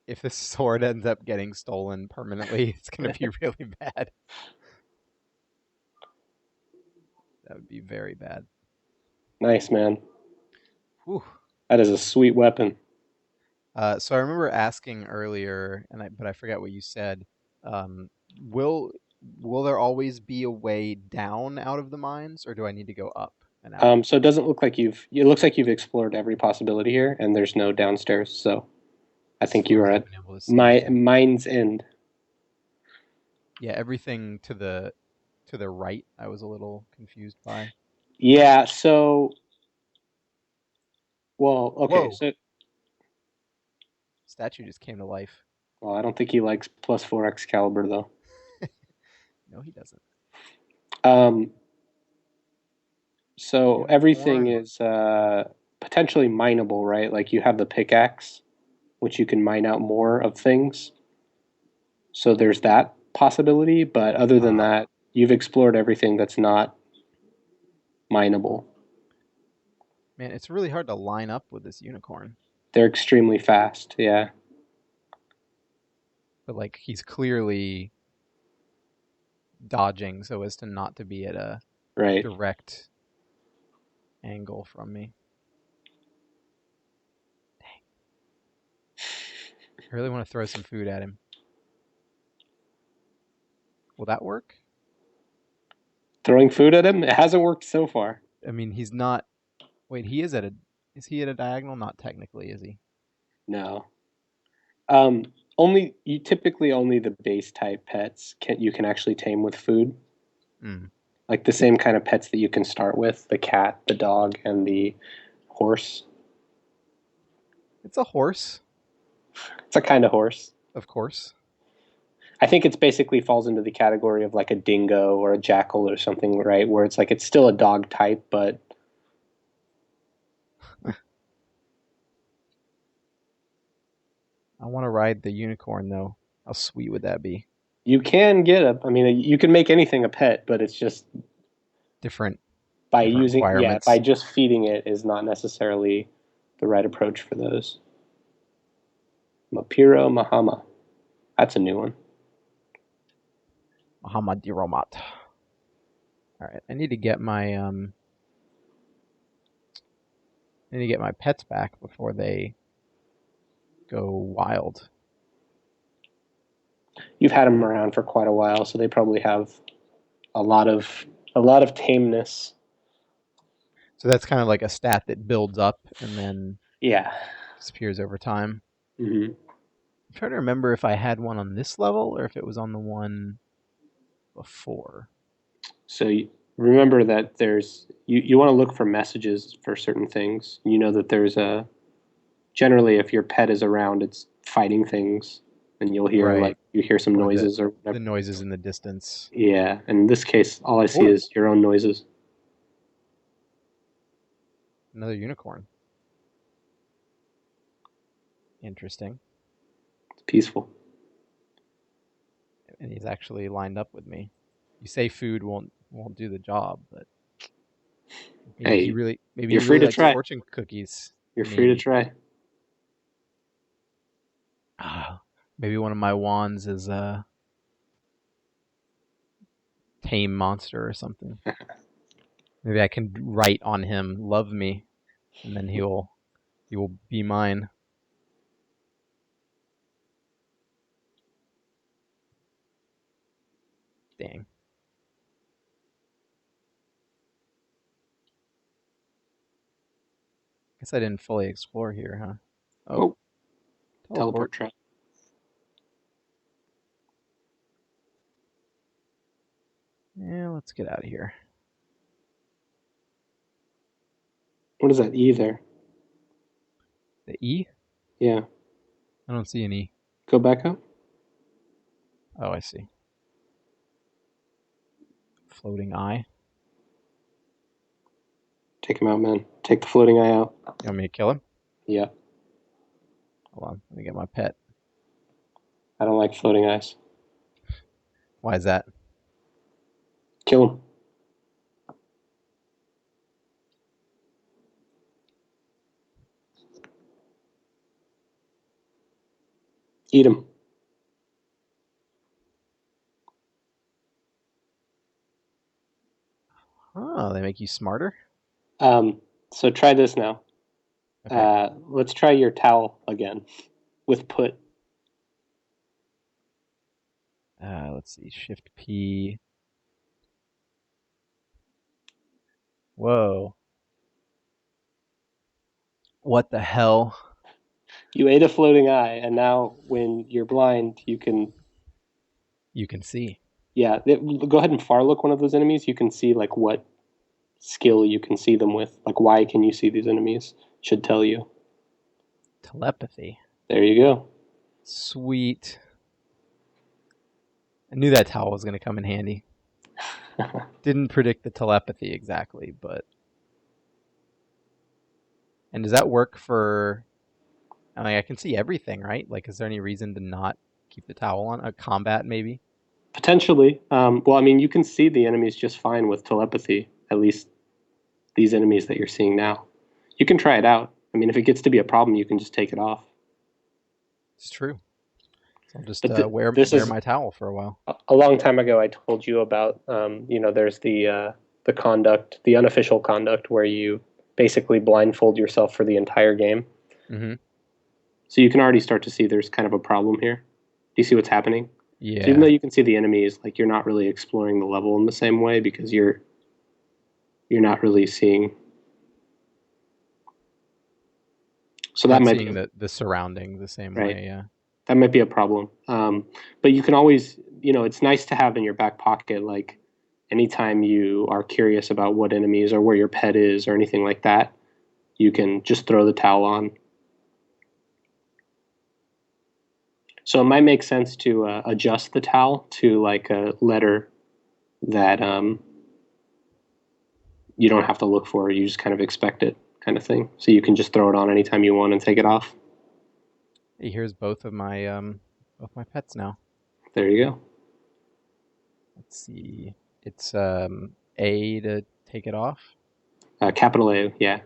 if this sword ends up getting stolen permanently, it's gonna be really bad. That would be very bad. Nice, man. Whew. That is a sweet weapon. So I remember asking earlier, but I forgot what you said. Um, will will there always be a way down out of the mines, or do I need to go up and out? So it doesn't look like it looks like you've explored every possibility here, and there's no downstairs. So I That's think what I you are wasn't at even able to see before. mine's end. Yeah, everything to the right, I was a little confused by. Yeah. So, well, okay. Whoa! So, Statue just came to life. well, I don't think he likes +4 Excalibur though. No, he doesn't. Um, so everything Unicorn. is potentially mineable, right? Like you have the pickaxe, which you can mine out more of things. So there's that possibility, but other than Ah, that, you've explored everything that's not mineable. man, it's really hard to line up with this unicorn. They're extremely fast. Yeah, But like, he's clearly dodging so as to not to be at a right. direct angle from me. I really want to throw some food at him. Will that work? Throwing food at him, it hasn't worked so far. I mean, he's not. Wait, he is at a. Is he at a diagonal? Not technically, is he? No. Um, only you typically only the base type pets you can actually tame with food. Hmm. Like the same kind of pets that you can start with, the cat, the dog, and the horse. It's a horse, It's a kind of horse. of course. I think it's basically falls into the category of like a dingo or a jackal or something, right? Where it's like it's still a dog type, but I want to ride the unicorn though. How sweet would that be? you can get a. I mean, you can make anything a pet, but it's just Different, by different using, yeah, by requirements. just feeding it is not necessarily the right approach for those. Mapiro Mahama. That's a new one. Muhammad Diromat. All right, I need to get my I need to get my pets back before they go wild. You've had them around for quite a while, so they probably have a lot of a lot of tameness. So that's kind of like a stat that builds up and then Yeah. disappears over time. Hmm. I'm trying to remember if I had one on this level or if it was on the one before. So remember that you want to look for messages for certain things. You know that there's a generally if your pet is around, it's fighting things, and you'll hear Right. like you hear some Or noises or the whatever. noises in the distance. Yeah, and in this case, all I see Oh, is your own noises. another unicorn. Interesting. It's peaceful. And he's actually lined up with me. You say food won't do the job, but Hey, maybe he you're free really to likes try. fortune cookies. You're I free to mean, try. maybe one of my wands is tame monster or something. Maybe I can write on him, "Love me," and then he will be mine. Dang. Guess I didn't fully explore here, huh? Oh, Oh, teleport. teleport trap. Yeah, let's get out of here. What is that E there? The E? Yeah. I don't see an E. Go back up. Oh, I see. Floating eye. Take him out, man. Take the floating eye out. You want me to kill him? Yeah. Hold on, let me get my pet. I don't like floating eyes. Why is that? Kill him. Eat him. Oh, they make you smarter? So try this now. Okay. Let's try your towel again with put. Let's see. Shift P. Whoa. What the hell? You ate a floating eye, and now when you're blind, you can. You can see. Yeah, go ahead and far look one of those enemies. You can see like what skill you can see them with. Like why can you see these enemies? Should tell you. Telepathy. There you go. Sweet. I knew that towel was going to come in handy. Didn't predict the telepathy exactly, but. And does that work for. I mean, I can see everything, right? Like, is there any reason to not keep the towel on? A combat, maybe? Potentially. Well, I mean, you can see the enemies just fine with telepathy. At least these enemies that you're seeing now. You can try it out. I mean, if it gets to be a problem, you can just take it off. It's true. So I'll just But this wear is my towel for a while. a long time ago. I told you about, there's the conduct, the unofficial conduct, where you basically blindfold yourself for the entire game. Mm-hmm. So you can already start to see there's kind of a problem here. Do you see what's happening? So even though Yeah. you can see the enemies, like you're not really exploring the level in the same way because you're not really seeing. So You're that not might be seeing the surrounding the same right. way, yeah. That might be a problem. But you can always, it's nice to have in your back pocket, like anytime you are curious about what enemies or where your pet is or anything like that, you can just throw the towel on. So it might make sense to adjust the towel to like a letter that you don't have to look for. You just kind of expect it, kind of thing. So you can just throw it on anytime you want and take it off. Hey, here's both my pets now. There you go. Let's see. It's A to take it off. Capital A, yeah.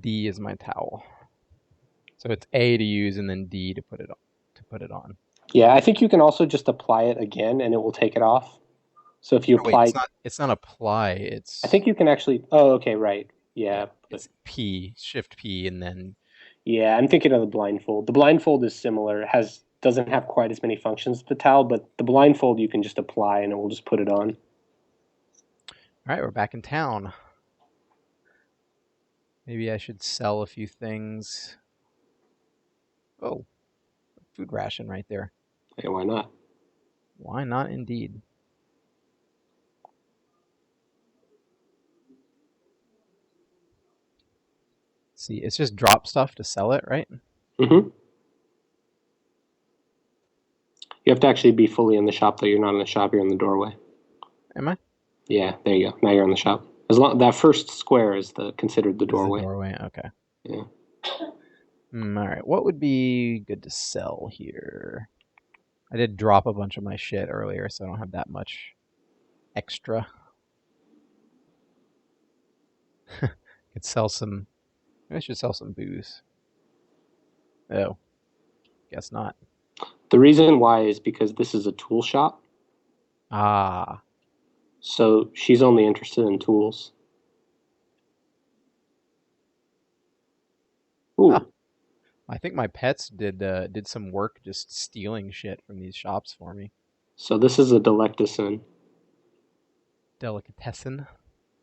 D is my towel. So it's A to use and then D to put it on. Yeah, I think you can also just apply it again and it will take it off. So if you Oh, wait, apply, it's not apply, I think it's you can actually. Oh, okay, right. yeah, Yeah, but it's P, shift P and then yeah, I'm thinking of the blindfold. The blindfold is similar. It has doesn't have quite as many functions as the towel, but the blindfold you can just apply and it will just put it on. all right, we're back in town. Maybe I should sell a few things. Oh, food ration right there. Okay, why not? Why not indeed? See, it's just drop stuff to sell it, right? Hmm. You have to actually be fully in the shop, though. You're not in the shop. You're in the doorway. Am I? Yeah, there you go. Now you're in the shop. As long that first square is the considered the This is the doorway. doorway. Okay. Yeah. All right. What would be good to sell here? I did drop a bunch of my shit earlier, so I don't have that much extra. Could sell some. Maybe I should sell some booze. Oh, guess not. The reason why is because this is a tool shop, Ah, so she's only interested in tools. ah. Ooh, I think my pets did some work just stealing shit from these shops for me. so this is a delectacin. Delicatessen.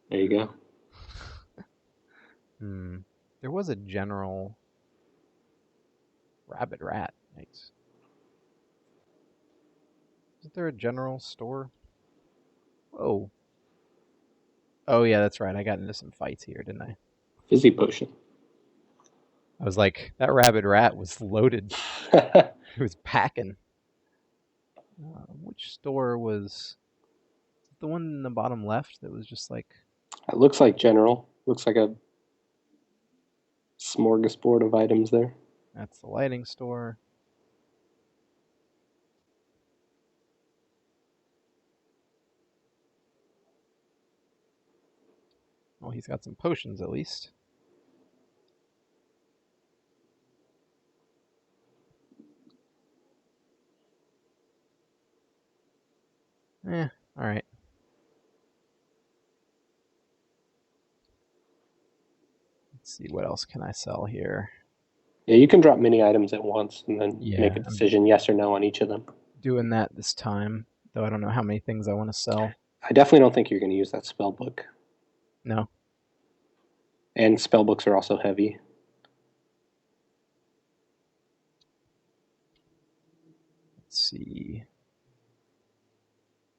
There you go. There was a general rabbit rat. Nice. Isn't there a general store? Whoa. Oh yeah, that's right. I got into some fights here, didn't I? Fizzy potion. I was like, that rabbit rat was loaded. It was packing. Which store was the one in the bottom left that was just like... It looks like general. Looks like a smorgasbord of items there. That's the lighting store. Well, he's got some potions at least. Alright. Let's see, what else can I sell here? Yeah, you can drop many items at once and then make a I'm decision, yes or no, on each of them. doing that this time, though I don't know how many things I want to sell. I definitely don't think you're going to use that spell book. No. And spell books are also heavy. Let's see.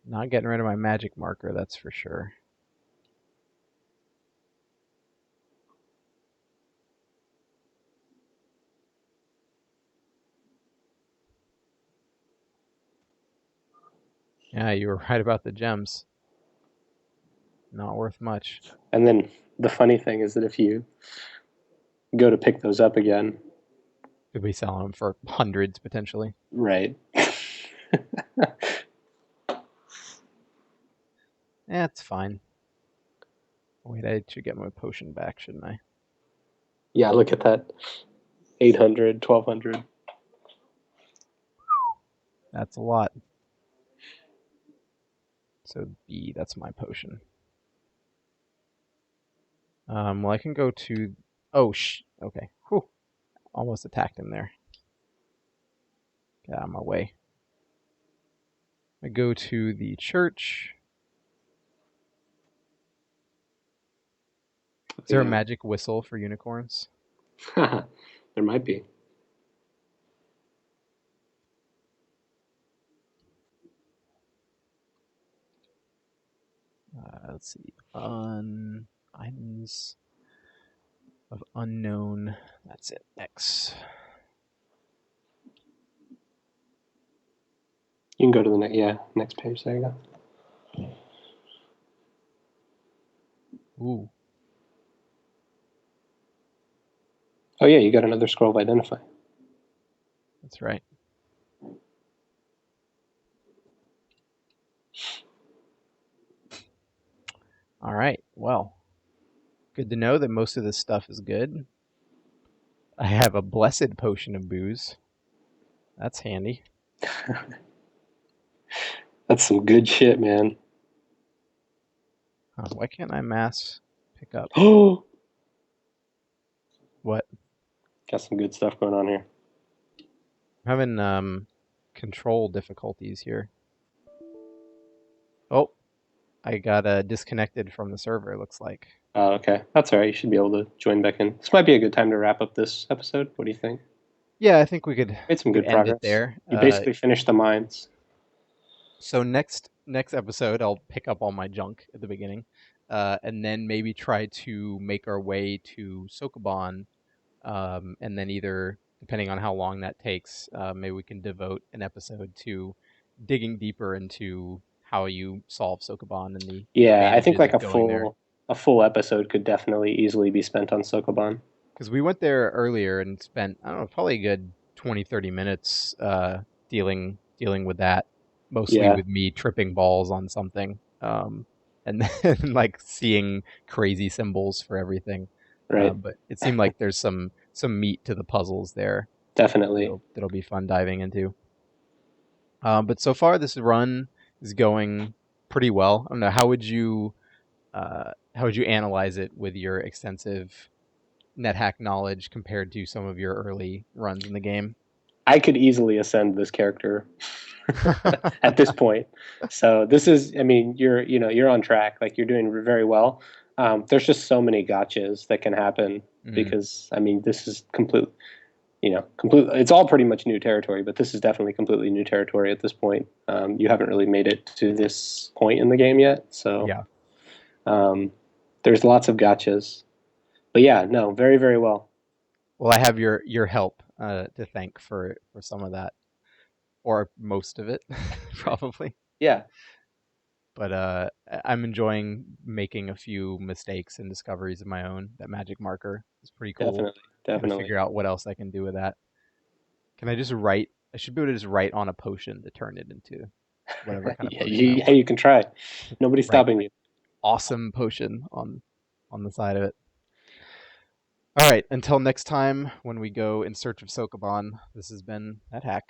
Not getting rid of my magic marker, that's for sure. Yeah, you were right about the gems. Not worth much. And then the funny thing is that if you go to pick those up again... Could be selling them for hundreds, potentially. Right. It's fine. Wait, I should get my potion back, shouldn't I? Yeah, look at that. 800, 1200. That's a lot. So B, that's my potion. Well, I can go to... Oh, okay. Whew. Almost attacked him there. Get out of my way. I go to the church. Is there a magic whistle for unicorns? There might be. Let's see. Items of unknown. That's it. X. You can go to the next page. There you go. Ooh. Oh yeah, you got another scroll of identify. That's right. All right. Well, good to know that most of this stuff is good. I have a blessed potion of booze. That's handy. That's some good shit, man. Why can't I mass pick up? Oh! What? Got some good stuff going on here. I'm having control difficulties here. Oh, I got disconnected from the server, it looks like. Oh, okay. That's all right. You should be able to join back in. This might be a good time to wrap up this episode. What do you think? Yeah, I think we could Made some good end progress it there. You basically finished the mines. So next episode, I'll pick up all my junk at the beginning, and then maybe try to make our way to Sokoban, and then either, depending on how long that takes, maybe we can devote an episode to digging deeper into how you solve Sokoban and the I think advantages like of going there. a full episode could definitely easily be spent on Sokoban. Because we went there earlier and spent, I don't know, probably a good 20, 30 minutes dealing with that, mostly with me tripping balls on something, and then like seeing crazy symbols for everything. Right. But it seemed like there's some meat to the puzzles there. Definitely. That'll be fun diving into. But so far, this run is going pretty well. I don't know, how would you analyze it with your extensive NetHack knowledge compared to some of your early runs in the game? I could easily ascend this character at this point. So this is, I mean, you're on track. Like you're doing very well. There's just so many gotchas that can happen Mm, because I mean, this is complete. It's all pretty much new territory, but this is definitely completely new territory at this point. You haven't really made it to this point in the game yet, so yeah. um, there's lots of gotchas. But yeah, no, very very well. Well, I have your help to thank for some of that, or most of it, probably. Yeah, But I'm enjoying making a few mistakes and discoveries of my own. That magic marker is pretty cool. definitely, Got to definitely. figure out what else I can do with that. Can I just write? I should be able to just write on a potion to turn it into whatever kind of Yeah, potion I hey, want. you can try. Nobody's Write stopping you. awesome potion on the side of it. All right, until next time when we go in search of Sokoban, this has been NetHack.